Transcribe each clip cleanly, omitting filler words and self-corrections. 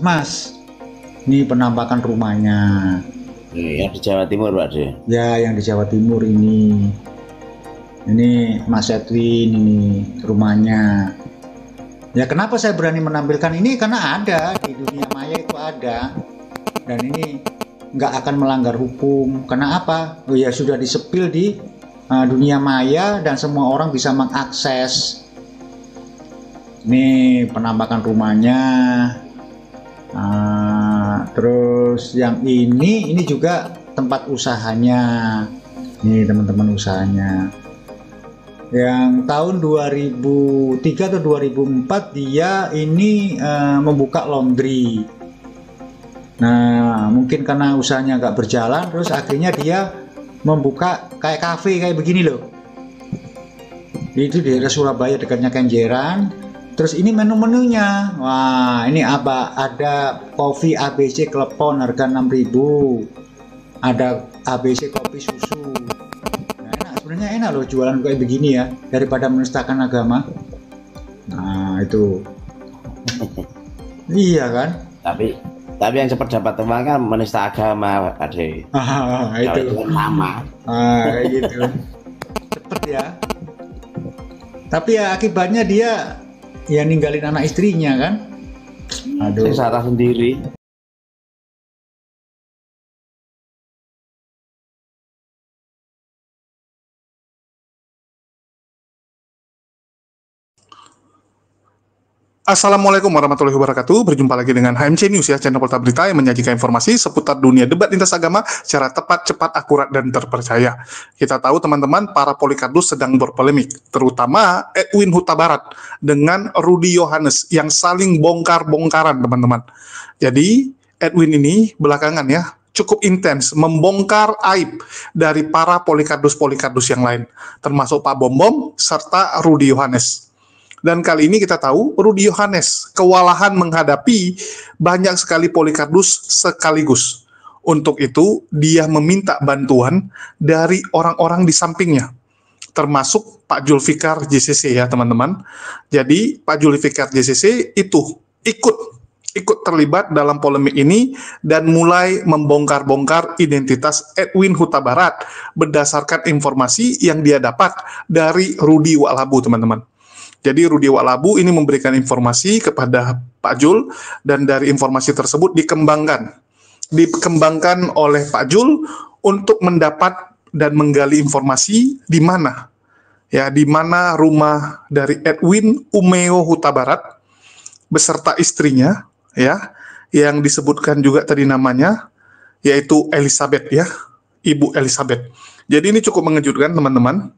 Mas, ini penampakan rumahnya. Yang di Jawa Timur, Pak De. Ya, yang di Jawa Timur ini. Ini Mas Edwin, ini rumahnya. Ya, kenapa saya berani menampilkan ini? Karena ada di dunia maya itu ada. Dan ini nggak akan melanggar hukum. Karena apa? Oh ya, sudah disepil di dunia maya dan semua orang bisa mengakses. Ini penampakan rumahnya. Terus yang ini juga tempat usahanya. Nih teman-teman usahanya. Yang tahun 2003 atau 2004 dia ini membuka laundry. Nah, mungkin karena usahanya nggak berjalan, terus akhirnya dia membuka kayak kafe kayak begini loh. Itu di daerah Surabaya dekatnya Kenjeran. Terus ini menu-menunya. Wah, ini apa? Ada kopi ABC Klepon harga 6.000. Ada ABC kopi susu. Nah, enak, sebenarnya enak loh jualan kayak begini ya, daripada menistakan agama. Nah, itu. Iya kan? Tapi yang cepat dapat uang kan menista agama, Pak De. Itu kan sama. kayak gitu. Cepet ya. Tapi ya akibatnya dia ya ninggalin anak istrinya kan. Aduh. Saya salah sendiri. Assalamualaikum warahmatullahi wabarakatuh. Berjumpa lagi dengan HMC News ya, channel portal berita yang menyajikan informasi seputar dunia debat lintas agama secara tepat, cepat, akurat, dan terpercaya. Kita tahu teman-teman, para polikardus sedang berpolemik, terutama Edwin Huta Barat dengan Rudy Yohannes yang saling bongkar-bongkaran teman-teman. Jadi Edwin ini belakangan ya cukup intens membongkar aib dari para polikardus-polikardus yang lain, termasuk Pak Bom serta Rudy Yohannes. Dan kali ini kita tahu Rudy Yohannes kewalahan menghadapi banyak sekali polikardus sekaligus. Untuk itu dia meminta bantuan dari orang-orang di sampingnya, termasuk Pak Julfikar JCC ya teman-teman. Jadi Pak Julfikar JCC itu ikut terlibat dalam polemik ini dan mulai membongkar-bongkar identitas Edwin Huta Barat berdasarkan informasi yang dia dapat dari Rudy Walabu teman-teman. Jadi Rudy Walabu ini memberikan informasi kepada Pak Jul dan dari informasi tersebut dikembangkan oleh Pak Jul untuk mendapat dan menggali informasi di mana rumah dari Edwin Umeo Huta Barat beserta istrinya ya, yang disebutkan juga tadi namanya yaitu Elizabeth ya, Ibu Elizabeth. Jadi ini cukup mengejutkan teman-teman.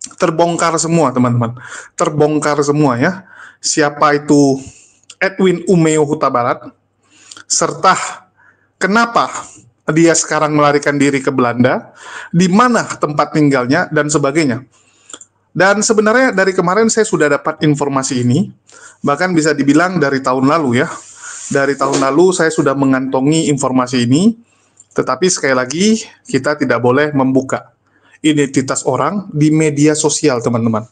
Terbongkar semua teman-teman, terbongkar semua ya, siapa itu Edwin Umeo Huta Barat, serta kenapa dia sekarang melarikan diri ke Belanda, di mana tempat tinggalnya dan sebagainya. Dan sebenarnya dari kemarin saya sudah dapat informasi ini, bahkan bisa dibilang dari tahun lalu ya, dari tahun lalu saya sudah mengantongi informasi ini, tetapi sekali lagi kita tidak boleh membuka identitas orang di media sosial teman-teman.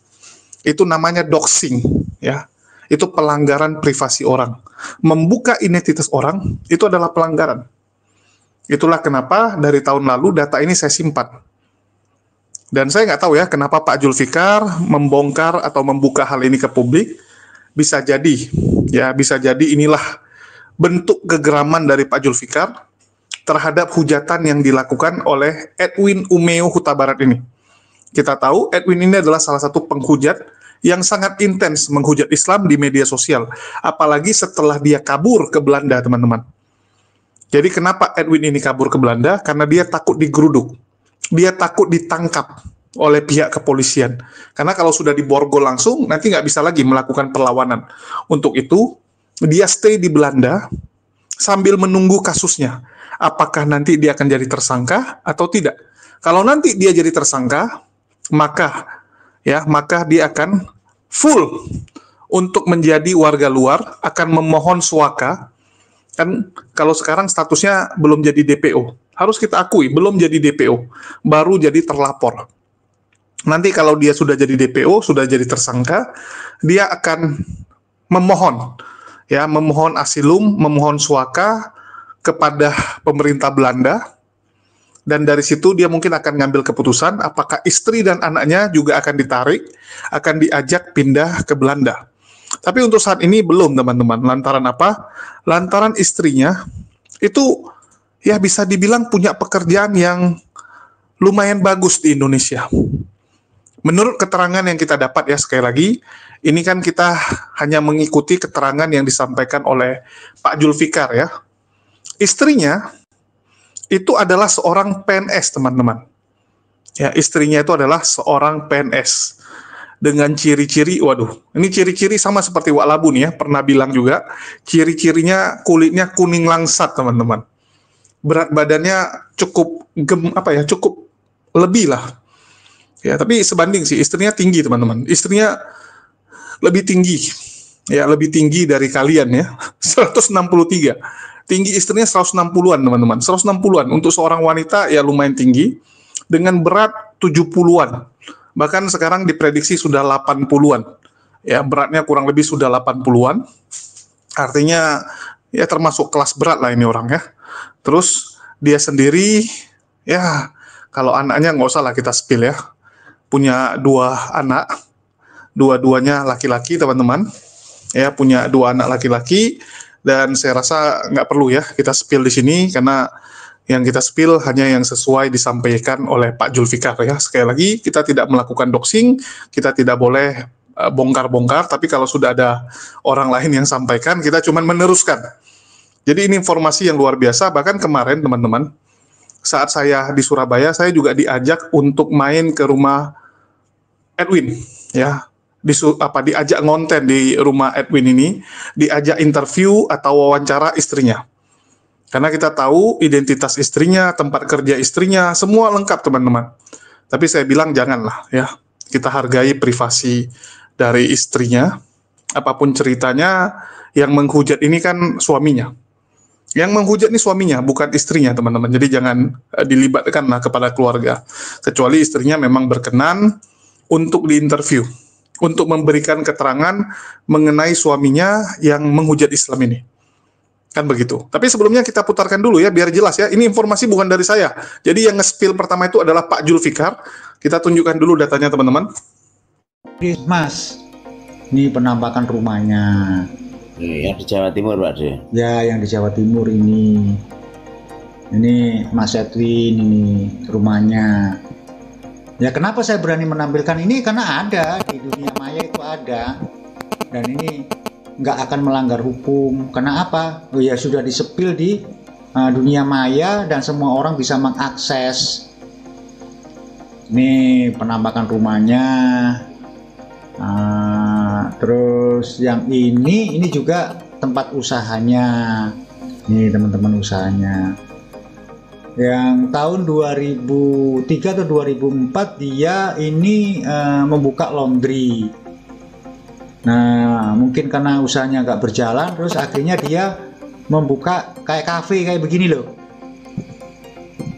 Itu namanya doxing ya. Itu pelanggaran privasi orang. Membuka identitas orang itu adalah pelanggaran. Itulah kenapa dari tahun lalu data ini saya simpan. Dan saya nggak tahu ya kenapa Pak Julfikar membongkar atau membuka hal ini ke publik. Bisa jadi inilah bentuk kegeraman dari Pak Julfikar terhadap hujatan yang dilakukan oleh Edwin Umeo Huta Barat ini. Kita tahu Edwin ini adalah salah satu penghujat yang sangat intens menghujat Islam di media sosial, apalagi setelah dia kabur ke Belanda, teman-teman. Jadi kenapa Edwin ini kabur ke Belanda? Karena dia takut digeruduk, dia takut ditangkap oleh pihak kepolisian. Karena kalau sudah diborgol langsung, nanti nggak bisa lagi melakukan perlawanan. Untuk itu, dia stay di Belanda sambil menunggu kasusnya. Apakah nanti dia akan jadi tersangka atau tidak? Kalau nanti dia jadi tersangka, maka dia akan full untuk menjadi warga luar, akan memohon suaka. Kan kalau sekarang statusnya belum jadi DPO. Harus kita akui, belum jadi DPO, baru jadi terlapor. Nanti kalau dia sudah jadi DPO, sudah jadi tersangka, dia akan memohon ya, memohon asilum, memohon suaka kepada pemerintah Belanda. Dan dari situ dia mungkin akan ngambil keputusan apakah istri dan anaknya juga akan ditarik, akan diajak pindah ke Belanda. Tapi untuk saat ini belum, teman-teman. Lantaran apa? Lantaran istrinya itu ya bisa dibilang punya pekerjaan yang lumayan bagus di Indonesia. Menurut keterangan yang kita dapat ya, sekali lagi, ini kan kita hanya mengikuti keterangan yang disampaikan oleh Pak Julfikar ya. Istrinya itu adalah seorang PNS, teman-teman. Ya, istrinya itu adalah seorang PNS dengan ciri-ciri, waduh, ini ciri-ciri sama seperti Wak Labu nih ya, pernah bilang juga, ciri-cirinya kulitnya kuning langsat, teman-teman. Berat badannya cukup cukup lebih lah. Ya, tapi sebanding sih, istrinya tinggi, teman-teman. Istrinya lebih tinggi. Ya, lebih tinggi dari kalian ya. 163. Tinggi istrinya 160-an, teman-teman. 160-an. Untuk seorang wanita ya lumayan tinggi. Dengan berat 70-an. Bahkan sekarang diprediksi sudah 80-an. Ya, beratnya kurang lebih sudah 80-an. Artinya ya termasuk kelas berat lah ini orang ya. Terus dia sendiri ya kalau anaknya nggak usah lah kita spill ya. Punya 2 anak. Dua-duanya laki-laki, teman-teman. Ya, punya 2 anak laki-laki. Dan saya rasa nggak perlu ya kita spill di sini karena yang kita spill hanya yang sesuai disampaikan oleh Pak Julfikar ya. Sekali lagi kita tidak melakukan doxing, kita tidak boleh bongkar-bongkar, tapi kalau sudah ada orang lain yang sampaikan, kita cuma meneruskan. Jadi ini informasi yang luar biasa. Bahkan kemarin teman-teman, saat saya di Surabaya, saya juga diajak untuk main ke rumah Edwin ya. Diajak ngonten di rumah Edwin ini, diajak interview atau wawancara istrinya. Karena kita tahu identitas istrinya, tempat kerja istrinya, semua lengkap, teman-teman. Tapi saya bilang janganlah ya. Kita hargai privasi dari istrinya. Apapun ceritanya, yang menghujat ini kan suaminya. Yang menghujat ini suaminya, bukan istrinya, teman-teman. Jadi jangan dilibatkanlah kepada keluarga. Kecuali istrinya memang berkenan untuk diinterview, untuk memberikan keterangan mengenai suaminya yang menghujat Islam ini. Kan begitu. Tapi sebelumnya kita putarkan dulu ya, biar jelas ya. Ini informasi bukan dari saya. Jadi yang nge-spill pertama itu adalah Pak Julfikar. Kita tunjukkan dulu datanya, teman-teman. Mas, ini penampakan rumahnya. Yang di Jawa Timur, Pak De. Ya, yang di Jawa Timur ini. Ini Mas Edwin, ini rumahnya. Ya, kenapa saya berani menampilkan ini? Karena ada di dunia maya itu ada, dan ini nggak akan melanggar hukum. Karena apa? Oh ya, sudah disepil di dunia maya dan semua orang bisa mengakses. Ini penampakan rumahnya. Terus yang ini juga tempat usahanya. Nih teman-teman usahanya. Yang tahun 2003 atau 2004 dia ini membuka laundry. Nah, mungkin karena usahanya nggak berjalan, terus akhirnya dia membuka kayak kafe kayak begini loh.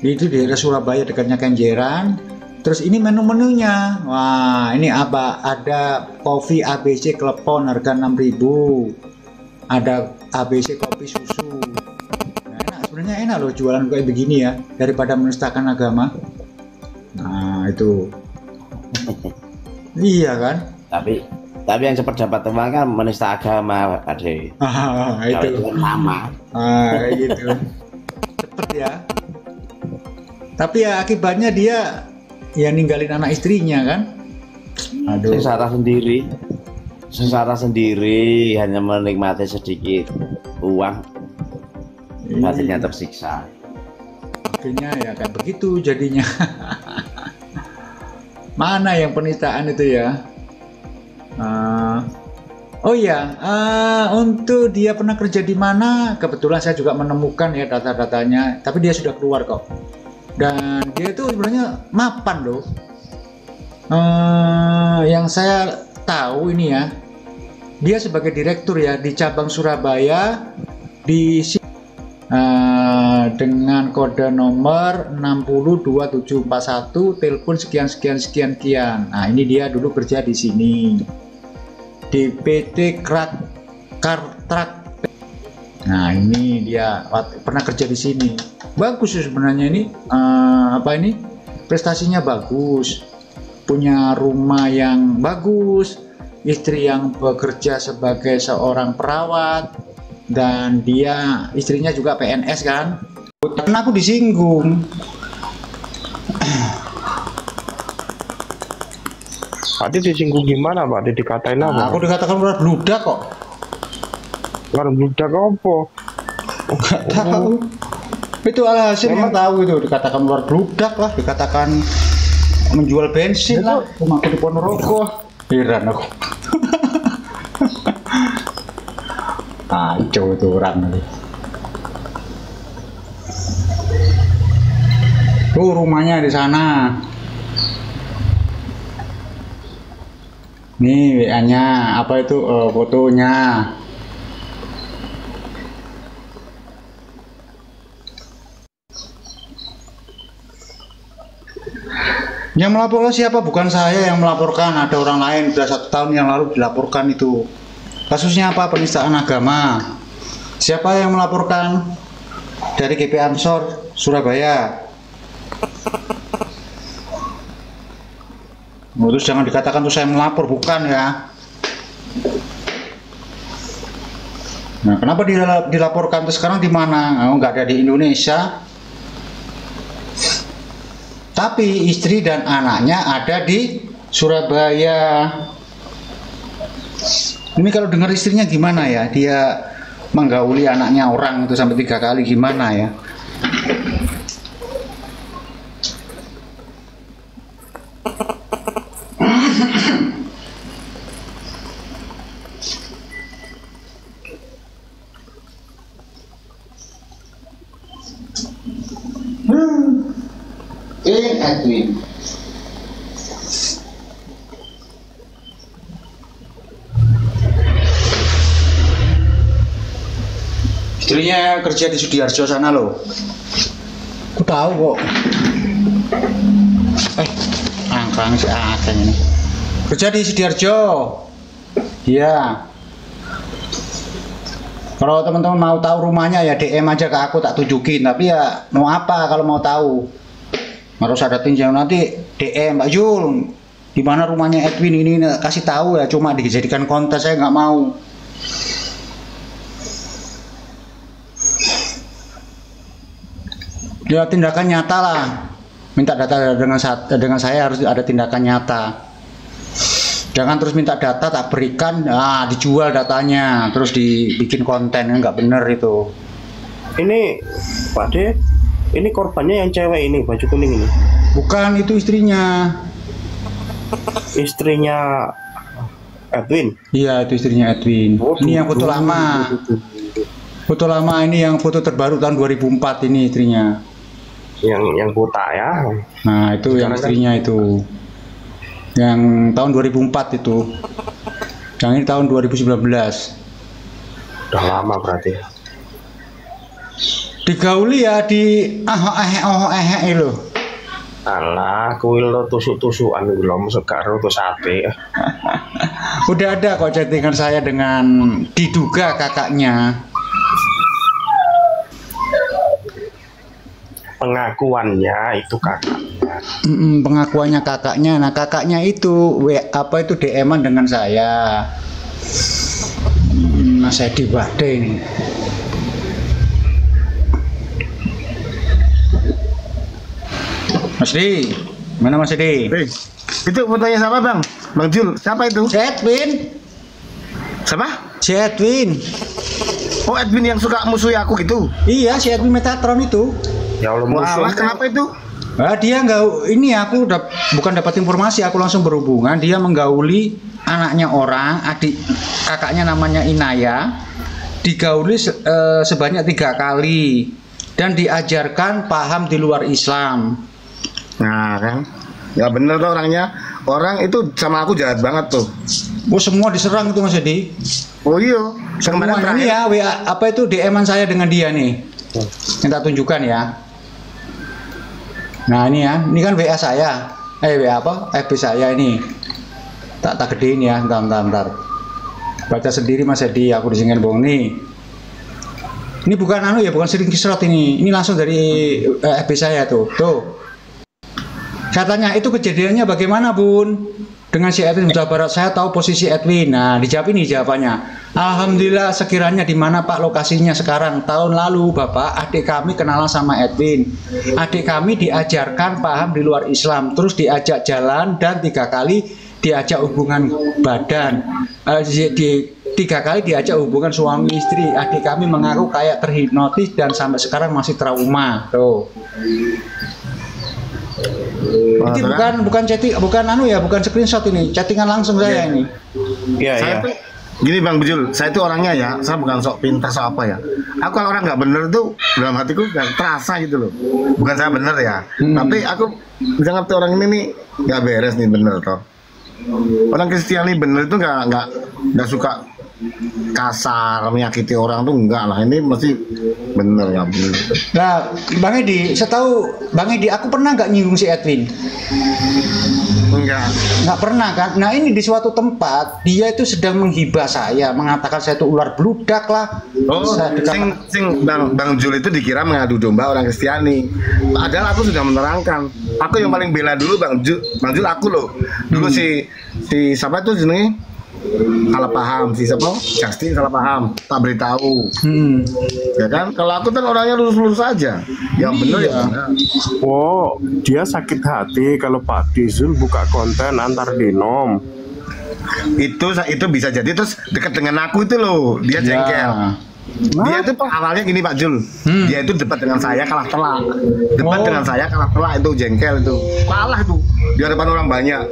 Itu di daerah Surabaya dekatnya Kenjeran. Terus ini menu-menunya. Wah, ini apa? Ada kopi ABC Klepon harga 6.000. Ada ABC kopi susu. Sebenarnya enak loh jualan kayak begini ya, daripada menistakan agama. Nah itu iya kan. Tapi yang cepat dapat uang kan menista agama, Pak De. Itu lama. Kayak gitu. Cepet ya. Tapi ya akibatnya dia ya ninggalin anak istrinya kan. Aduh. Sengsara sendiri hanya menikmati sedikit uang. Hatinya tersiksa. Akhirnya ya kayak begitu jadinya. Mana yang penistaan itu ya? Untuk dia pernah kerja di mana? Kebetulan saya juga menemukan ya data-datanya. Tapi dia sudah keluar kok. Dan dia itu sebenarnya mapan loh. Yang saya tahu ini ya, dia sebagai direktur ya di cabang Surabaya di dengan kode nomor 602741 telepon sekian. Nah, ini dia dulu kerja di sini di PT truk. Nah ini dia pernah kerja di sini. Bagus sih sebenarnya ini, prestasinya bagus, punya rumah yang bagus, istri yang bekerja sebagai seorang perawat, dan dia istrinya juga PNS kan. Karena aku disinggung. Pak disinggung gimana Pak? Dikatain apa? Aku dikatakan ular bludak kok. Ular bludak apa? Nggak tahu. Itu alhasil yang tahu itu, dikatakan ular bludak lah, dikatakan menjual bensin lah, rumahku di Ponorogo. Heran aku. Kacau itu orang itu. Tuh rumahnya di sana. Nih WA-nya, apa itu fotonya. Yang melaporkan siapa? Bukan saya yang melaporkan, ada orang lain. Sudah 1 tahun yang lalu dilaporkan itu. Kasusnya apa? Penistaan agama. Siapa yang melaporkan? Dari GP Ansor Surabaya. Terus jangan dikatakan tuh saya melapor, bukan ya. Nah, kenapa dilaporkan? Terus sekarang di mana? Oh, nggak ada di Indonesia. Tapi istri dan anaknya ada di Surabaya. Ini kalau dengar istrinya gimana ya? Dia menggauli anaknya orang itu sampai 3 kali, gimana ya? Edwin. Istrinya kerja di Sudiharjo sana loh. Aku tahu kok. Angkang si Akang ini. Kerja di Sudiharjo. Iya. Kalau teman-teman mau tahu rumahnya ya DM aja ke aku, tak tunjukin. Tapi ya mau apa kalau mau tahu? Harus ada tinjau, nanti DM Mbak Jul, di mana rumahnya Edwin ini, kasih tahu ya, cuma dijadikan konten, saya nggak mau. Ya tindakan nyata lah, minta data dengan saya harus ada tindakan nyata. Jangan terus minta data tak berikan, dijual datanya, terus dibikin konten, nggak bener itu. Ini Pak De, ini korbannya yang cewek ini, baju kuning ini. Bukan, itu istrinya. Istrinya Edwin. Iya, itu istrinya Edwin. Ini yang foto lama. Foto lama ini yang foto terbaru tahun 2004 ini istrinya. Yang buta ya. Nah, itu yang istrinya itu. Yang tahun 2004 itu. Yang ini tahun 2019. Udah lama berarti. Digauli ya di loh. Alah, kuil lo tusuk-tusukan belum sekarang tuh sate. Udah ada kok chattingan saya dengan diduga kakaknya. Pengakuannya itu kakaknya. Pengakuannya kakaknya. Nah, kakaknya itu DM-an dengan saya. Mas Edi Bade ini. Mas Di, mana Mas Di? Itu fotonya siapa Bang? Bang Jul, siapa itu? Si Edwin. Siapa? Si Edwin. Oh Edwin yang suka musuhi aku gitu? Iya, si Edwin Metatron itu. Ya Allah, Wah, kenapa itu? Nah, dia nggak, ini aku bukan dapat informasi, aku langsung berhubungan. Dia menggauli anaknya orang, adik kakaknya namanya Inaya, digauli sebanyak 3 kali dan diajarkan paham di luar Islam. Nah kan, ya bener tuh orangnya. Orang itu sama aku jahat banget tuh. Oh, semua diserang itu Mas Edi. Oh iya. Semua ini ya WA DM-an saya dengan dia nih. Minta tunjukkan ya. Nah ini ya, ini kan WA saya. WA FB saya ini. Tak gedein ya, bentar. Baca sendiri Mas Edi, aku disingin bong nih. Ini bukan anu ya, bukan sering kisrot ini. Ini langsung dari FB saya tuh. Tuh. Saya tanya, itu kejadiannya bagaimana Bun? Dengan si Edwin Huta Barat, saya tahu posisi Edwin. Nah, dijawab ini jawabannya. Alhamdulillah, sekiranya di mana Pak lokasinya sekarang? Tahun lalu Bapak, adik kami kenalan sama Edwin. Adik kami diajarkan paham di luar Islam, terus diajak jalan dan 3 kali diajak hubungan badan. 3 kali diajak hubungan suami istri. Adik kami mengaku kayak terhipnotis dan sampai sekarang masih trauma. Tuh. Ini bukan chatting, bukan anu ya, bukan screenshot ini, chattingan langsung saya ini. Iya, Saya iya. tuh gini Bang Bejul, saya itu orangnya ya, saya bukan sok pintar sok apa ya. Aku kalau orang nggak bener tuh dalam hatiku nggak terasa gitu loh. Bukan saya bener ya, tapi aku bisa ngerti orang ini nih nggak beres nih bener toh. Orang Kristiani bener itu nggak suka kasar menyakiti orang tuh enggak lah, ini mesti bener ya bener. Nah, Bang Edi, setahu Bang Edi, aku pernah nggak nyinggung si Edwin? Enggak. Nggak pernah kan? Nah ini di suatu tempat dia itu sedang menghibah saya, mengatakan saya itu ular bludak lah. Oh, sing Bang Jul itu dikira mengadu domba orang Kristiani. Padahal aku sudah menerangkan. Aku yang paling bela dulu Bang Jul aku loh. Dulu si siapa itu jenenge? Salah paham si siapa? Justin salah paham. Tak beritahu. Ya kan? Kalau aku kan orangnya lurus-lurus saja. Yang benar ya benar. Oh, dia sakit hati kalau Pak Dizul buka konten antar dinom. Itu bisa jadi terus dekat dengan aku itu loh. Dia jengkel. Dia itu awalnya gini Pak Jul. Dia itu debat dengan saya kalah telak. Debat dengan saya kalah telak itu jengkel itu. Kalah tuh di hadapan orang banyak.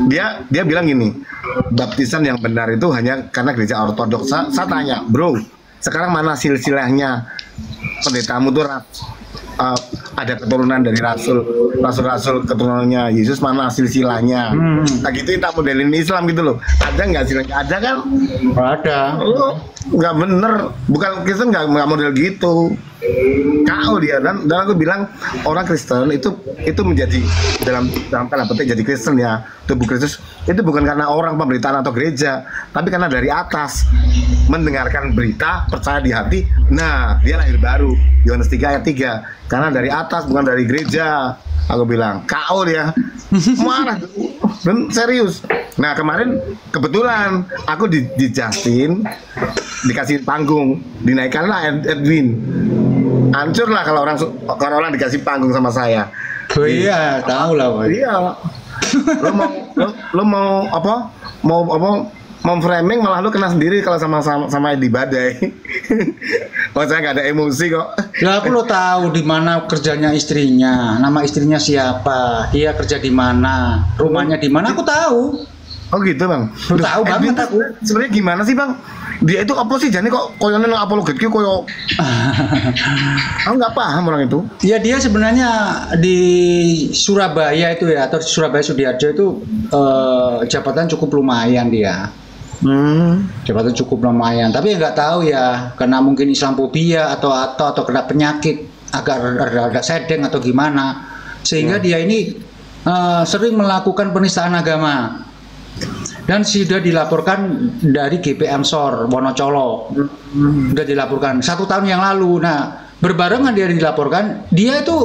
Dia bilang gini, baptisan yang benar itu hanya karena gereja ortodoks. Saya tanya, bro, sekarang mana silsilahnya? Pendetamu tuh ada keturunan dari rasul keturunannya Yesus, mana silsilahnya? Nah gitu tak modelin Islam gitu loh. Ada nggak silsilahnya? Ada kan? Ada. Nggak bener, bukan Kristen nggak model gitu. Kau dia dan aku bilang orang Kristen itu menjadi dalam tanda petik jadi Kristen ya, tubuh Kristus itu bukan karena orang pemberitaan atau gereja, tapi karena dari atas mendengarkan berita, percaya di hati, nah dia lahir baru. Yohanes 3 ayat 3, karena dari atas bukan dari gereja. Aku bilang kau dia marah dan serius. Nah kemarin kebetulan aku di Justin dikasih panggung, dinaikkanlah Edwin. Hancur lah kalau orang dikasih panggung sama saya. Oh iya, tahu lah. Iya. Lo mau apa? Mau framing malah lo kena sendiri kalau sama di badai. Oh saya nggak ada emosi kok. Ya aku lo tahu di mana kerjanya istrinya, nama istrinya siapa, dia kerja di mana, rumahnya di mana, aku tahu. Oh gitu Bang. Lo tahu banget aku. Sebenarnya gimana sih Bang? Dia itu apa sih? Jadi kok koyonya nang apologet ki koyo. Aku nggak paham orang itu. Ya dia sebenarnya di Surabaya itu ya, atau Surabaya Sudiharjo itu jabatan cukup lumayan dia. Jabatan cukup lumayan, tapi ya nggak tahu ya, karena mungkin Islamophobia atau kena penyakit agak sedeng atau gimana, sehingga dia ini sering melakukan penistaan agama. Dan sudah dilaporkan dari GP Ansor Wonocolo, sudah dilaporkan 1 tahun yang lalu. Nah, berbarengan dia dilaporkan, dia itu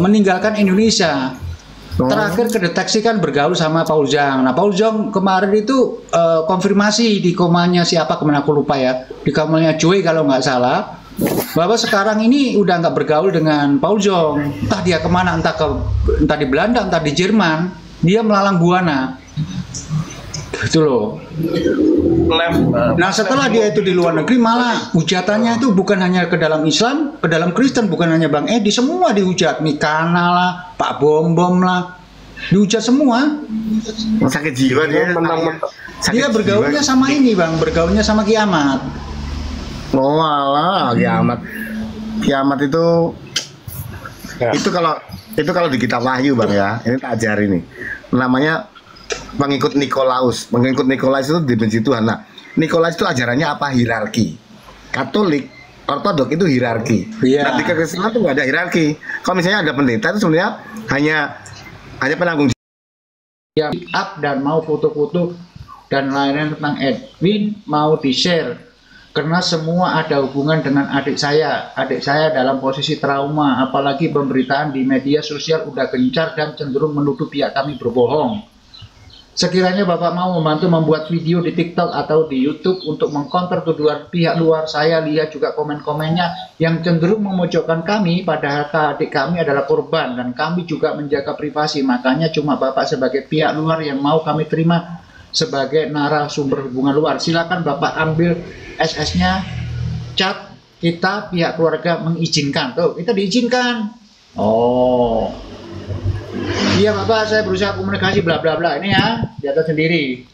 meninggalkan Indonesia. Terakhir kedeteksi kan bergaul sama Paul Zhang. Nah, Paul Zhang kemarin itu konfirmasi di komanya siapa, kemana aku lupa ya, di komanya Joy kalau nggak salah, bahwa sekarang ini udah nggak bergaul dengan Paul Zhang. Entah dia kemana, entah di Belanda, entah di Jerman, dia melalang buana. Itu loh. Nah setelah dia itu di luar negeri, malah hujatannya itu bukan hanya ke dalam Islam, ke dalam Kristen, bukan hanya Bang Edi, semua dihujat. Mikana lah, Pak Bom lah, dihujat semua. Sakit jiwa dia. Dia bergaulnya sama ini Bang, bergaulnya sama kiamat. Oh alah, kiamat. Kiamat itu kalau di kitab Wahyu Bang ya, ini tak ajari nih. Namanya pengikut Nikolaus. Pengikut Nikolaus itu dibenci Tuhan. Nah, Nikolaus itu ajarannya apa? Hierarki. Katolik, Ortodok itu hierarki. Iya. Nah, di Kekristenan itu nggak ada hierarki. Kalau misalnya ada pendeta itu sebenarnya hanya penanggung Yang up dan mau foto-foto dan lain-lain tentang Edwin mau di-share karena semua ada hubungan dengan adik saya. Adik saya dalam posisi trauma, apalagi pemberitaan di media sosial udah gencar dan cenderung menuduh pihak kami berbohong. Sekiranya Bapak mau membantu membuat video di TikTok atau di YouTube untuk mengkonter tuduhan pihak luar, saya lihat juga komen-komennya yang cenderung memojokkan kami, padahal adik kami adalah korban dan kami juga menjaga privasi. Makanya cuma Bapak sebagai pihak luar yang mau kami terima sebagai narasumber hubungan luar. Silakan Bapak ambil SS-nya, chat kita pihak keluarga mengizinkan. Tuh, kita diizinkan. Oh. Iya Bapak, saya berusaha komunikasi bla bla bla ini ya, di atas sendiri.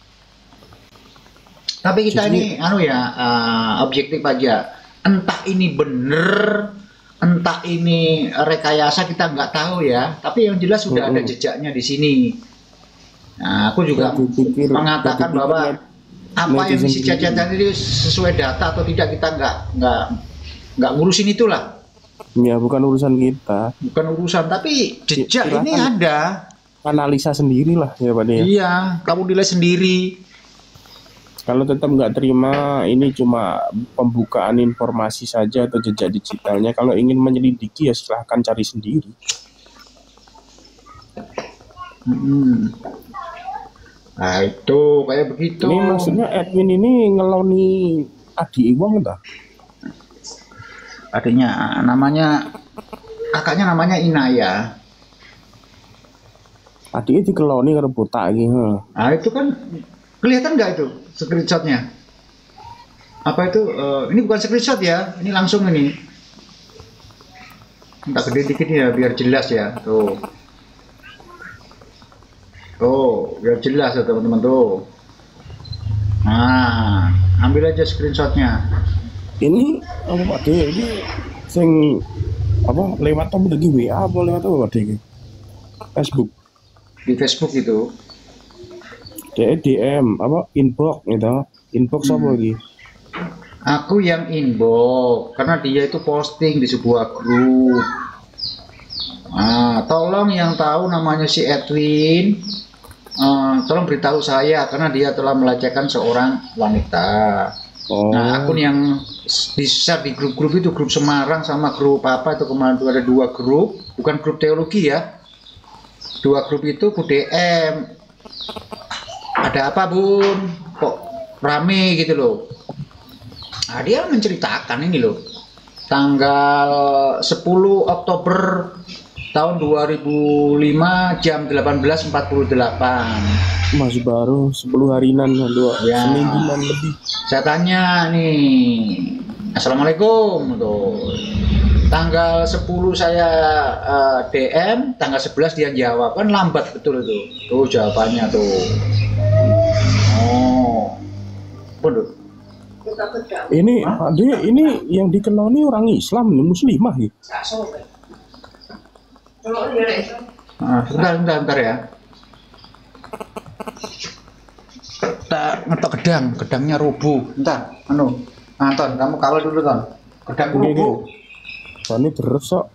Tapi kita ini objektif aja. Entah ini bener, entah ini rekayasa kita nggak tahu ya. Tapi yang jelas sudah ada jejaknya di sini. Nah, aku juga mengatakan bahwa apa yang isi cacatan itu sesuai data atau tidak kita nggak ngurusin itulah. Ya bukan urusan kita. Bukan urusan, tapi jejak ini ada. Analisa sendirilah ya Pak ya. Iya, kamu nilai sendiri. Kalau tetap nggak terima, ini cuma pembukaan informasi saja atau jejak digitalnya. Kalau ingin menyelidiki ya silahkan cari sendiri. Nah itu kayak begitu. Ini maksudnya Edwin ini ngeloni adik Iwang entah? Adiknya kakaknya namanya Inaya. Adiknya dikeloni karo botak iki. Nah itu kan kelihatan nggak itu screenshotnya? Apa itu? Ini bukan screenshot ya, ini langsung ini. Minta gede dikit ya biar jelas ya. Tuh, biar jelas ya teman-teman tuh. Nah, ambil aja screenshotnya. Ini apa Pak De? Ini sing apa lewat apa lagi WA apa lewat apa Pak De? Facebook. Di Facebook itu. DM apa inbox gitu. Inbox apa lagi? Aku yang inbox karena dia itu posting di sebuah grup. Nah, tolong yang tahu namanya si Edwin, tolong beritahu saya karena dia telah melecehkan seorang wanita. Nah, akun yang di-share di grup-grup itu, grup Semarang sama grup apa itu kemarin itu ada 2 grup, bukan grup teologi ya. 2 grup itu ku DM. Ada apa Bun? Kok rame gitu loh. Nah, dia menceritakan ini loh. Tanggal 10 Oktober tahun 2005 jam 18.48. Masih baru 10 harian Ya. semingguan lebih. Saya tanya nih, Assalamualaikum tuh. Tanggal 10 saya DM, tanggal 11 dia jawab, kan lambat betul itu. Tuh jawabannya tuh. Oh. Waduh. Ini Pak De, ini yang dikeloni orang Islam, muslimah ya? Nah, sebentar ya. Kita ngetok gedangnya rubuh. Bentar, Anton, kamu kawal dulu Ton. Gedang rubuh. Ini terus kok.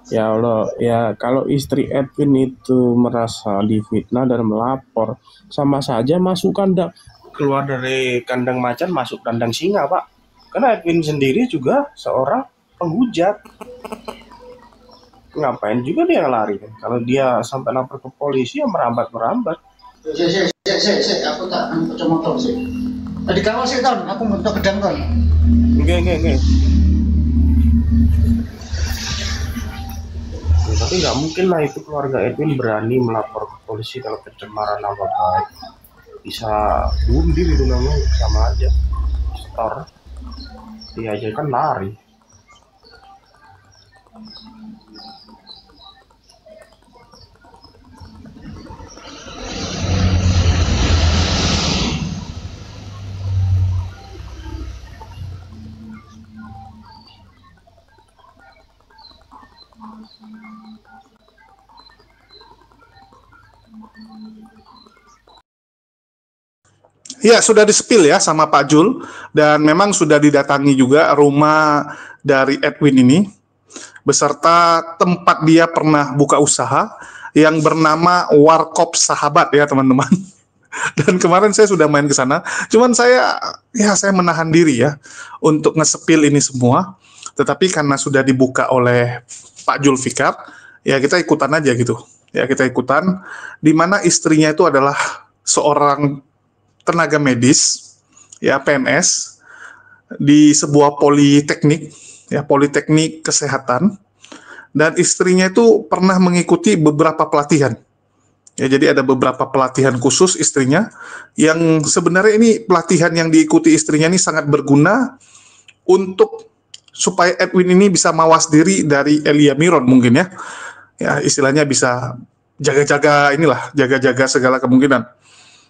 Ya Allah, ya kalau istri Edwin itu merasa difitnah dan melapor, sama saja masuk kandang, keluar dari kandang macan masuk kandang singa Pak. Karena Edwin sendiri juga seorang penghujat. Ngapain juga dia lari kan? Kalau dia sampai lapor ke polisi ya merambat-merambat. Aku tak motor sih. Tadi kawal sih Ton, aku ngetok gedang Ton. Enggak. Tapi nggak mungkin lah itu keluarga Edwin berani melapor ke polisi kalau pencemaran nama baik. Bisa bunuh diri itu namanya, sama aja. Store. Dia aja kan lari. Ya, sudah di-spill ya sama Pak Jul, dan memang sudah didatangi juga rumah dari Edwin ini beserta tempat dia pernah buka usaha yang bernama Warkop Sahabat ya teman-teman. Dan kemarin saya sudah main ke sana, cuman saya menahan diri ya untuk nge-spill ini semua. Tetapi karena sudah dibuka oleh Pak Julfikar, ya kita ikutan aja gitu. Ya kita ikutan, di mana istrinya itu adalah seorang tenaga medis, ya PNS di sebuah politeknik, ya politeknik kesehatan, dan istrinya itu pernah mengikuti beberapa pelatihan. Ya, jadi ada beberapa pelatihan khusus istrinya yang sebenarnya ini pelatihan yang diikuti istrinya ini sangat berguna untuk supaya Edwin ini bisa mawas diri dari Elia Miron mungkin ya. Ya, istilahnya bisa jaga-jaga inilah, jaga-jaga segala kemungkinan.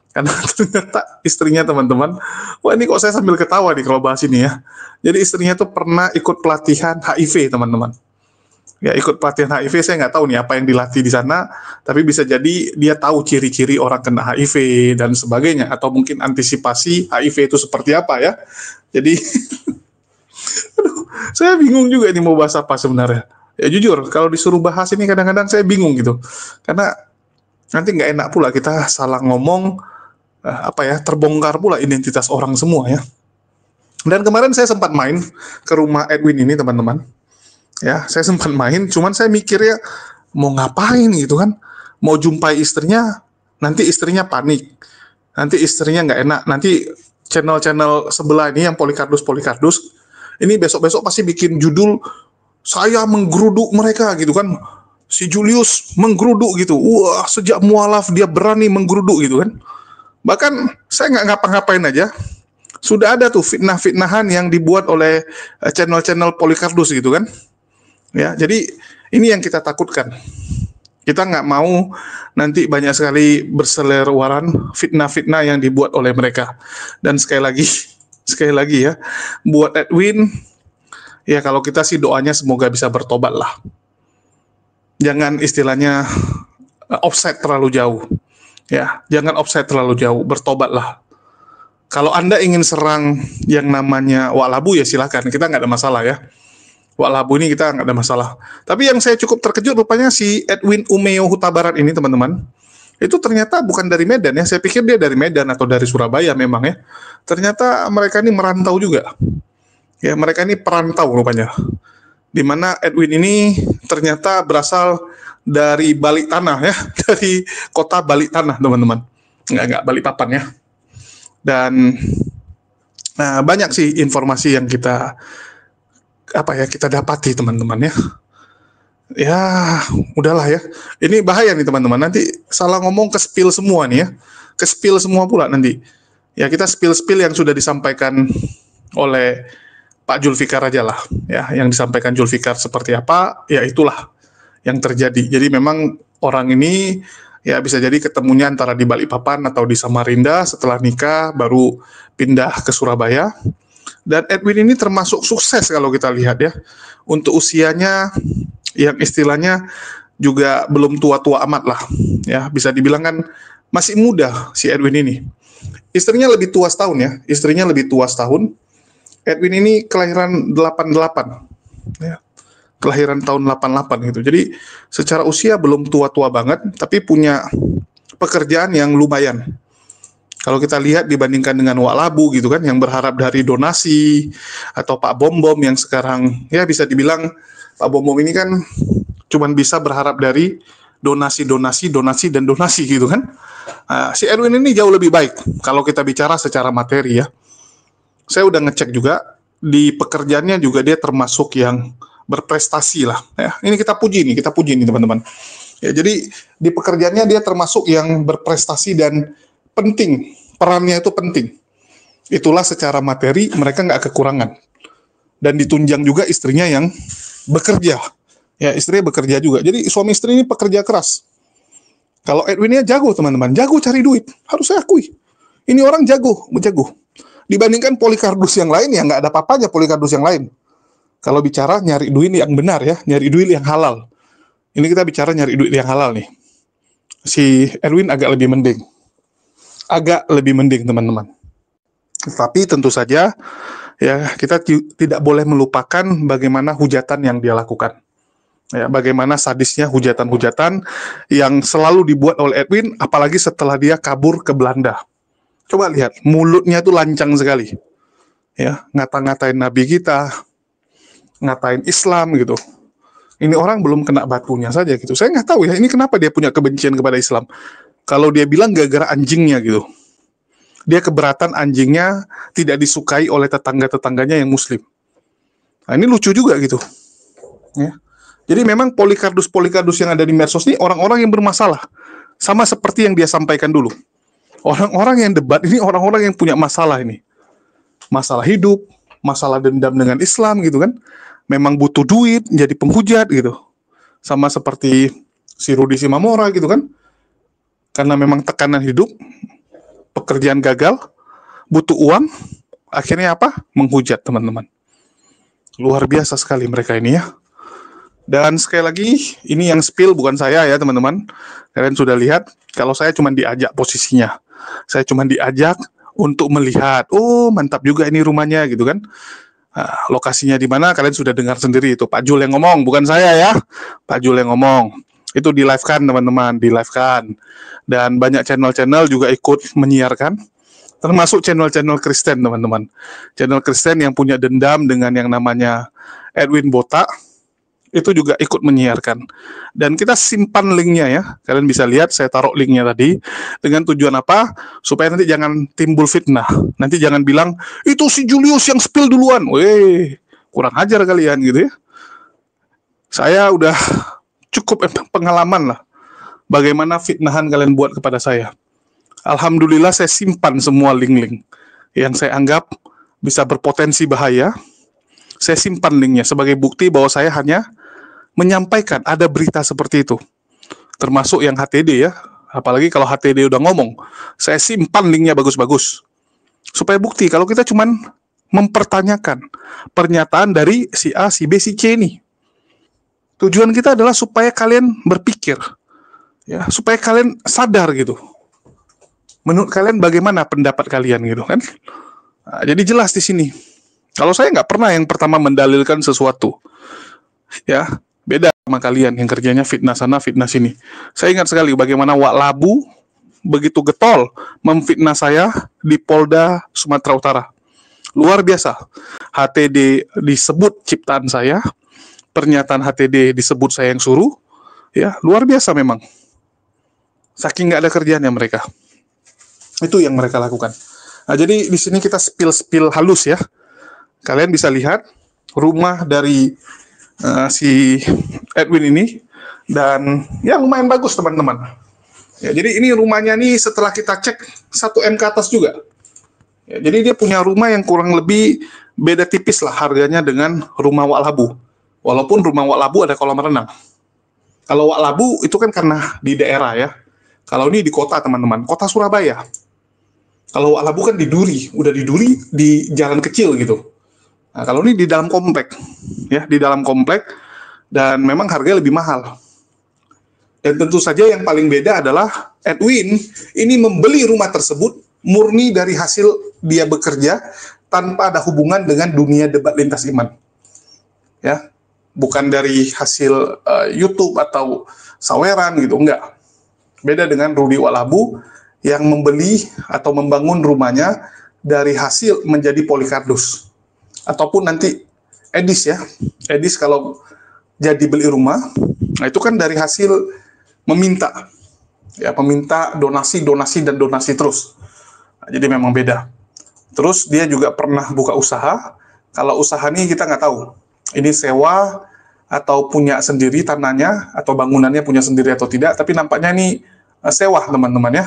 Karena ternyata istrinya teman-teman, wah ini kok saya sambil ketawa nih kalau bahas ini ya. Jadi istrinya tuh pernah ikut pelatihan HIV teman-teman. Ya ikut pelatihan HIV, saya nggak tahu nih apa yang dilatih di sana, tapi bisa jadi dia tahu ciri-ciri orang kena HIV dan sebagainya, atau mungkin antisipasi HIV itu seperti apa ya. Jadi, aduh, saya bingung juga ini mau bahas apa sebenarnya. Ya jujur, kalau disuruh bahas ini kadang-kadang saya bingung gitu, karena nanti nggak enak pula kita salah ngomong, terbongkar pula identitas orang semua ya. Dan kemarin saya sempat main ke rumah Edwin ini teman-teman. Ya, saya sempat main, cuman saya mikir ya mau ngapain gitu kan? Mau jumpai istrinya, nanti istrinya panik, nanti istrinya nggak enak, nanti channel-channel sebelah ini yang Polikardus, ini besok-besok pasti bikin judul saya menggeruduk mereka gitu kan. Si Julius menggeruduk gitu, wah sejak mualaf dia berani menggeruduk gitu kan. Bahkan saya nggak ngapa-ngapain aja, sudah ada tuh fitnah-fitnahan yang dibuat oleh channel-channel Polikardus gitu kan. Ya, jadi ini yang kita takutkan. Kita nggak mau nanti banyak sekali berseliweran fitnah-fitnah yang dibuat oleh mereka. Dan sekali lagi ya, buat Edwin, ya kalau kita sih doanya semoga bisa bertobat lah. Jangan istilahnya offside terlalu jauh. Ya, jangan offside terlalu jauh, bertobatlah. Kalau Anda ingin serang yang namanya Wak Labu ya silakan, kita nggak ada masalah ya. Wak Labu ini kita nggak ada masalah. Tapi yang saya cukup terkejut rupanya si Edwin Umeo Huta Barat ini teman-teman, itu ternyata bukan dari Medan ya. Saya pikir dia dari Medan atau dari Surabaya memang ya. Ternyata mereka ini merantau juga. Ya, mereka ini perantau rupanya. Di mana Edwin ini ternyata berasal dari Balik Tanah ya, dari kota Balik Tanah teman-teman. Nggak Balikpapan ya. Dan nah, banyak sih informasi yang kita dapati teman-teman ya. Ya, udahlah ya. Ini bahaya nih teman-teman. Nanti salah ngomong ke spill semua nih ya. Ke spill semua pula nanti. Ya, kita spill yang sudah disampaikan oleh Pak Julfikar aja lah. Ya, yang disampaikan Julfikar seperti apa, ya itulah yang terjadi. Jadi memang orang ini ya bisa jadi ketemunya antara di Balikpapan atau di Samarinda, setelah nikah baru pindah ke Surabaya. Dan Edwin ini termasuk sukses kalau kita lihat ya. Untuk usianya yang istilahnya juga belum tua-tua amat lah. Ya, bisa dibilang kan masih muda si Edwin ini. Istrinya lebih tua setahun ya. Istrinya lebih tua setahun. Edwin ini kelahiran 88. Ya. Kelahiran tahun 88 gitu. Jadi secara usia belum tua-tua banget, tapi punya pekerjaan yang lumayan. Kalau kita lihat dibandingkan dengan Wak Labu gitu kan, yang berharap dari donasi, atau Pak Bom-Bom yang sekarang ya bisa dibilang Pak Bom-Bom ini kan cuman bisa berharap dari donasi gitu kan. Si Edwin ini jauh lebih baik kalau kita bicara secara materi ya. Saya udah ngecek juga di pekerjaannya juga dia termasuk yang berprestasi lah. Ya, ini kita puji nih teman-teman. Ya, jadi di pekerjaannya dia termasuk yang berprestasi dan penting, perannya itu penting. Itulah secara materi mereka nggak kekurangan. Dan ditunjang juga istrinya yang bekerja. Ya, istrinya bekerja juga. Jadi suami istri ini pekerja keras. Kalau Edwinnya jago teman-teman, jago cari duit. Harus saya akui. Ini orang jago. Dibandingkan Polikardus yang lain, ya nggak ada apa-apanya Polikardus yang lain. Kalau bicara nyari duit yang benar ya, nyari duit yang halal. Ini kita bicara nyari duit yang halal nih. Si Edwin agak lebih mending teman-teman. Tapi tentu saja ya kita tidak boleh melupakan bagaimana hujatan yang dia lakukan. Ya, bagaimana sadisnya hujatan-hujatan yang selalu dibuat oleh Edwin, apalagi setelah dia kabur ke Belanda. Coba lihat, mulutnya tuh lancang sekali. Ya, ngata-ngatain nabi kita, ngatain Islam gitu. Ini orang belum kena batunya saja gitu. Saya nggak tahu ya, ini kenapa dia punya kebencian kepada Islam. Kalau dia bilang gara-gara anjingnya gitu. Dia keberatan anjingnya tidak disukai oleh tetangga-tetangganya yang muslim. Nah, ini lucu juga gitu. Ya. Jadi memang Polikardus yang ada di medsos ini orang-orang yang bermasalah. Sama seperti yang dia sampaikan dulu. Orang-orang yang debat ini orang-orang yang punya masalah ini. Masalah hidup, masalah dendam dengan Islam gitu kan. Memang butuh duit, jadi penghujat gitu. Sama seperti si Rudi Simamora gitu kan. Karena memang tekanan hidup, pekerjaan gagal, butuh uang, akhirnya apa? Menghujat teman-teman. Luar biasa sekali mereka ini ya. Dan sekali lagi, ini yang spill bukan saya ya teman-teman. Kalian sudah lihat, kalau saya cuma diajak posisinya. Saya cuma diajak untuk melihat, oh mantap juga ini rumahnya gitu kan. Nah, lokasinya di mana kalian sudah dengar sendiri itu. Pak Jul yang ngomong, bukan saya ya. Pak Jul yang ngomong. Itu di live kan teman-teman, di live kan. Dan banyak channel-channel juga ikut menyiarkan. Termasuk channel-channel Kristen teman-teman. Channel Kristen yang punya dendam dengan yang namanya Edwin Botak. Itu juga ikut menyiarkan. Dan kita simpan linknya ya. Kalian bisa lihat, saya taruh linknya tadi. Dengan tujuan apa? Supaya nanti jangan timbul fitnah. Nanti jangan bilang, itu si Julius yang spill duluan. Weh, kurang ajar kalian gitu ya. Saya udah cukup pengalaman lah. Bagaimana fitnahan kalian buat kepada saya. Alhamdulillah saya simpan semua link-link. Yang saya anggap bisa berpotensi bahaya. Saya simpan linknya sebagai bukti bahwa saya hanya menyampaikan ada berita seperti itu. Termasuk yang HTD ya. Apalagi kalau HTD udah ngomong. Saya simpan linknya bagus-bagus. Supaya bukti kalau kita cuman mempertanyakan pernyataan dari si A, si B, si C ini. Tujuan kita adalah supaya kalian berpikir. Ya, supaya kalian sadar gitu. Menurut kalian bagaimana pendapat kalian gitu kan? Nah, jadi jelas di sini. Kalau saya nggak pernah yang pertama mendalilkan sesuatu. Ya, beda sama kalian yang kerjanya fitnah sana, fitnah sini. Saya ingat sekali bagaimana Wak Labu begitu getol memfitnah saya di Polda Sumatera Utara. Luar biasa. HTD disebut ciptaan saya, pernyataan HTD disebut saya yang suruh. Ya, luar biasa memang. Saking nggak ada kerjaannya mereka. Itu yang mereka lakukan. Nah, jadi di sini kita spill halus ya. Kalian bisa lihat rumah dari si Edwin ini dan ya lumayan bagus teman-teman. Ya, jadi ini rumahnya nih setelah kita cek 1M ke atas juga. Ya, jadi dia punya rumah yang kurang lebih beda tipis lah harganya dengan rumah Wak Labu. Walaupun rumah Wak Labu ada kolam renang. Kalau Wak Labu itu kan karena di daerah ya. Kalau ini di kota teman-teman, kota Surabaya. Kalau Wak Labu kan di Duri, udah di Duri di jalan kecil gitu. Nah, kalau ini di dalam komplek, ya di dalam komplek dan memang harganya lebih mahal. Dan tentu saja yang paling beda adalah Edwin ini membeli rumah tersebut murni dari hasil dia bekerja tanpa ada hubungan dengan dunia debat lintas iman. Ya, bukan dari hasil YouTube atau saweran gitu, enggak. Beda dengan Rudi Wak Labu yang membeli atau membangun rumahnya dari hasil menjadi Polikardus. Ataupun nanti Edis ya. Edis kalau jadi beli rumah, nah itu kan dari hasil meminta. Ya, meminta donasi terus. Nah, jadi memang beda. Terus dia juga pernah buka usaha. Kalau usaha ini kita nggak tahu. Ini sewa atau punya sendiri tanahnya, atau bangunannya punya sendiri atau tidak. Tapi nampaknya ini sewa teman-teman ya.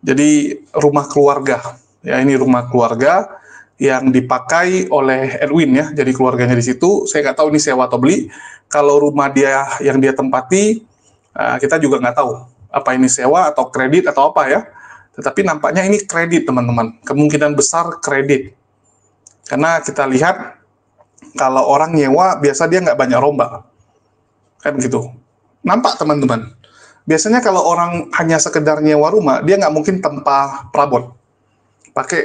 Jadi rumah keluarga. Ya, ini rumah keluarga yang dipakai oleh Edwin ya, jadi keluarganya di situ. Saya nggak tahu ini sewa atau beli. Kalau rumah dia yang dia tempati, kita juga nggak tahu apa ini sewa atau kredit atau apa ya. Tetapi nampaknya ini kredit teman-teman, kemungkinan besar kredit. Karena kita lihat kalau orang nyewa biasa dia nggak banyak rombak, kan gitu. Nampak teman-teman. Biasanya kalau orang hanya sekedar nyewa rumah, dia nggak mungkin tanpa perabot.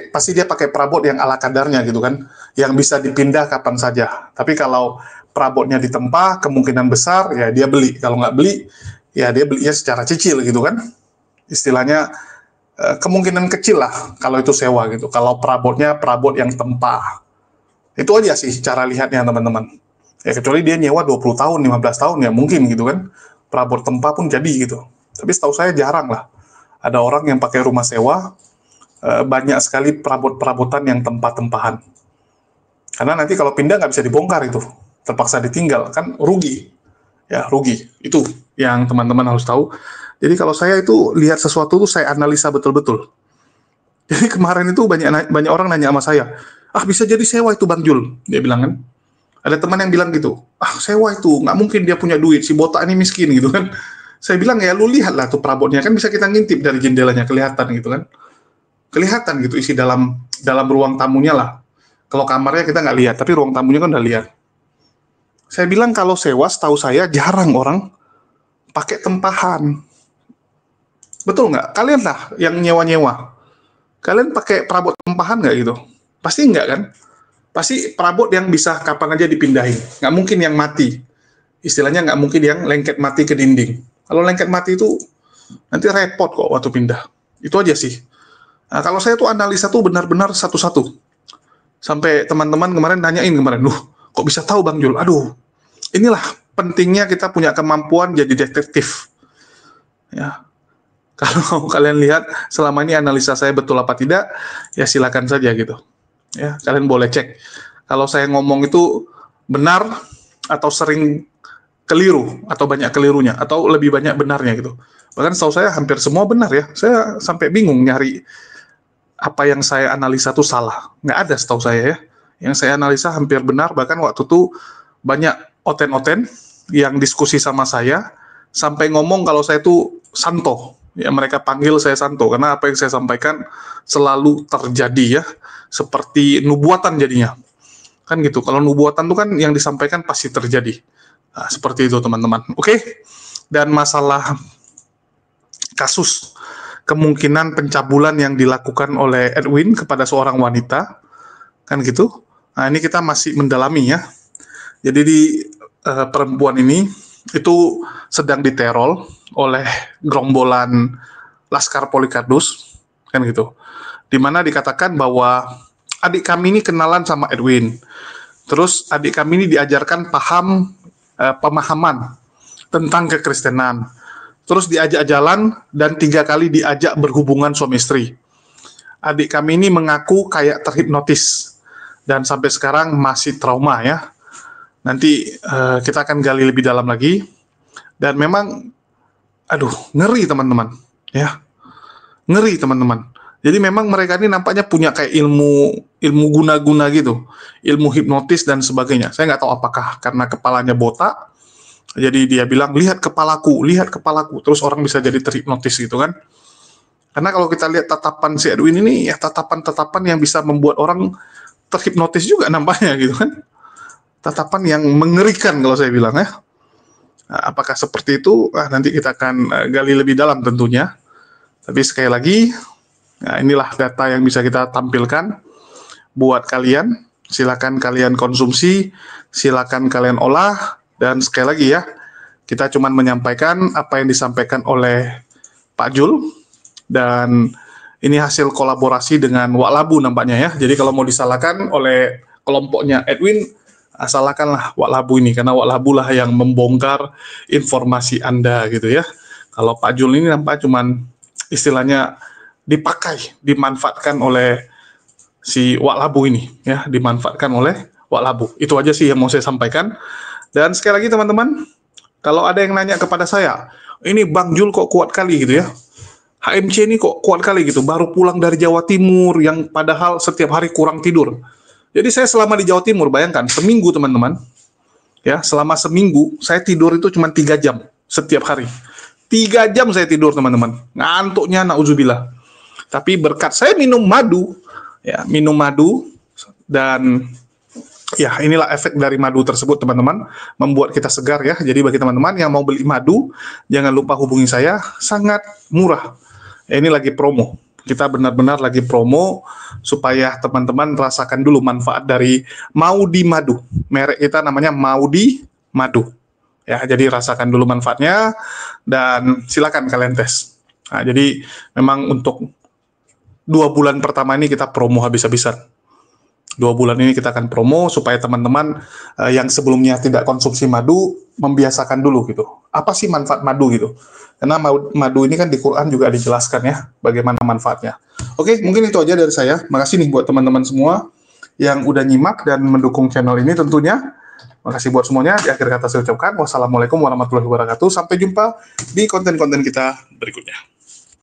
pasti dia pakai perabot yang ala kadarnya gitu kan, yang bisa dipindah kapan saja. Tapi kalau perabotnya ditempa, kemungkinan besar ya dia beli. Kalau nggak beli, ya dia belinya secara cicil gitu kan. Istilahnya kemungkinan kecil lah kalau itu sewa gitu. Kalau perabotnya perabot yang tempa. Itu aja sih cara lihatnya teman-teman. Ya kecuali dia nyewa 20 tahun, 15 tahun ya mungkin gitu kan. Perabot tempa pun jadi gitu. Tapi setahu saya jarang lah. Ada orang yang pakai rumah sewa, banyak sekali perabot-perabotan yang tempat-tempahan. Karena nanti kalau pindah nggak bisa dibongkar itu, terpaksa ditinggal, kan rugi. Ya, rugi. Itu yang teman-teman harus tahu. Jadi kalau saya itu lihat sesuatu tuh saya analisa betul-betul. Jadi kemarin itu banyak orang nanya sama saya, bisa jadi sewa itu Bang Jul. Dia bilang kan, ada teman yang bilang gitu, sewa itu, nggak mungkin dia punya duit, si botak ini miskin gitu kan. Saya bilang, ya lu lihatlah tuh perabotnya, kan bisa kita ngintip dari jendelanya, kelihatan gitu kan. Kelihatan gitu isi dalam ruang tamunya lah. Kalau kamarnya kita nggak lihat, tapi ruang tamunya kan udah lihat. Saya bilang kalau sewa, setahu saya jarang orang pakai tempahan. Betul nggak? Kalian lah yang nyewa-nyewa. Kalian pakai perabot tempahan nggak gitu? Pasti nggak kan? Pasti perabot yang bisa kapan aja dipindahin. Nggak mungkin yang mati. Istilahnya nggak mungkin yang lengket mati ke dinding. Kalau lengket mati itu nanti repot kok waktu pindah. Itu aja sih. Nah, kalau saya tuh analisa tuh benar-benar satu-satu. Sampai teman-teman kemarin nanyain kemarin, kok bisa tahu Bang Jul? Aduh, inilah pentingnya kita punya kemampuan jadi detektif. Ya, kalau kalian lihat selama ini analisa saya betul apa tidak, ya silakan saja gitu. Ya, kalian boleh cek. Kalau saya ngomong itu benar atau sering keliru atau banyak kelirunya atau lebih banyak benarnya gitu. Bahkan setahu saya hampir semua benar ya. Saya sampai bingung nyari apa yang saya analisa tuh salah. Nggak ada setahu saya ya. Yang saya analisa hampir benar, bahkan waktu itu banyak oten-oten yang diskusi sama saya, sampai ngomong kalau saya tuh santo. Ya mereka panggil saya santo, karena apa yang saya sampaikan selalu terjadi ya. Seperti nubuatan jadinya. Kan gitu, kalau nubuatan tuh kan yang disampaikan pasti terjadi. Nah, seperti itu teman-teman. Oke? Dan masalah kasus kemungkinan pencabulan yang dilakukan oleh Edwin kepada seorang wanita, kan gitu. Nah, ini kita masih mendalami ya. Jadi di perempuan ini itu sedang diteror oleh gerombolan Laskar Polikardus, kan gitu. Dimana dikatakan bahwa adik kami ini kenalan sama Edwin. Terus adik kami ini diajarkan pemahaman tentang kekristenan. Terus diajak jalan dan 3 kali diajak berhubungan suami istri. Adik kami ini mengaku kayak terhipnotis dan sampai sekarang masih trauma ya. Nanti kita akan gali lebih dalam lagi. Dan memang, ngeri teman-teman ya, ngeri teman-teman. Jadi memang mereka ini nampaknya punya kayak ilmu guna-guna gitu, ilmu hipnotis dan sebagainya. Saya nggak tahu apakah karena kepalanya botak. Jadi dia bilang, lihat kepalaku, terus orang bisa jadi terhipnotis gitu kan. Karena kalau kita lihat tatapan si Edwin ini, ya tatapan-tatapan yang bisa membuat orang terhipnotis juga nampaknya gitu kan. Tatapan yang mengerikan kalau saya bilang ya. Nah, apakah seperti itu? Nanti kita akan gali lebih dalam tentunya. Tapi sekali lagi, inilah data yang bisa kita tampilkan buat kalian. Silakan kalian konsumsi, silakan kalian olah. Dan sekali lagi ya, kita cuma menyampaikan apa yang disampaikan oleh Pak Jul, dan ini hasil kolaborasi dengan Wak Labu nampaknya ya. Jadi kalau mau disalahkan oleh kelompoknya Edwin, salahkanlah Wak Labu ini, karena Wak Labu lah yang membongkar informasi Anda gitu ya. Kalau Pak Jul ini nampaknya cuma istilahnya dimanfaatkan oleh si Wak Labu ini ya, dimanfaatkan oleh Wak Labu. Itu aja sih yang mau saya sampaikan. Dan sekali lagi teman-teman, kalau ada yang nanya kepada saya, ini Bang Jul kok kuat kali gitu ya, HMC ini kok kuat kali gitu, baru pulang dari Jawa Timur yang padahal setiap hari kurang tidur. Jadi saya selama di Jawa Timur, bayangkan, seminggu teman-teman, ya selama seminggu saya tidur itu cuma 3 jam setiap hari. 3 jam saya tidur teman-teman, ngantuknya na'udzubillah. Tapi berkat saya minum madu, dan ya, inilah efek dari madu tersebut teman-teman, membuat kita segar ya. Jadi bagi teman-teman yang mau beli madu, jangan lupa hubungi saya, sangat murah. Ini lagi promo. Kita benar-benar lagi promo supaya teman-teman rasakan dulu manfaat dari Maudi Madu. Merek kita namanya Maudi Madu. Ya, jadi rasakan dulu manfaatnya dan silakan kalian tes. Nah, jadi memang untuk 2 bulan pertama ini kita promo habis-habisan. 2 bulan ini kita akan promo supaya teman-teman yang sebelumnya tidak konsumsi madu membiasakan dulu gitu. Apa sih manfaat madu gitu? Karena madu ini kan di Quran juga dijelaskan ya bagaimana manfaatnya. Oke, mungkin itu aja dari saya. Makasih nih buat teman-teman semua yang udah nyimak dan mendukung channel ini tentunya. Makasih buat semuanya. Di akhir kata saya ucapkan wassalamualaikum warahmatullahi wabarakatuh. Sampai jumpa di konten-konten kita berikutnya.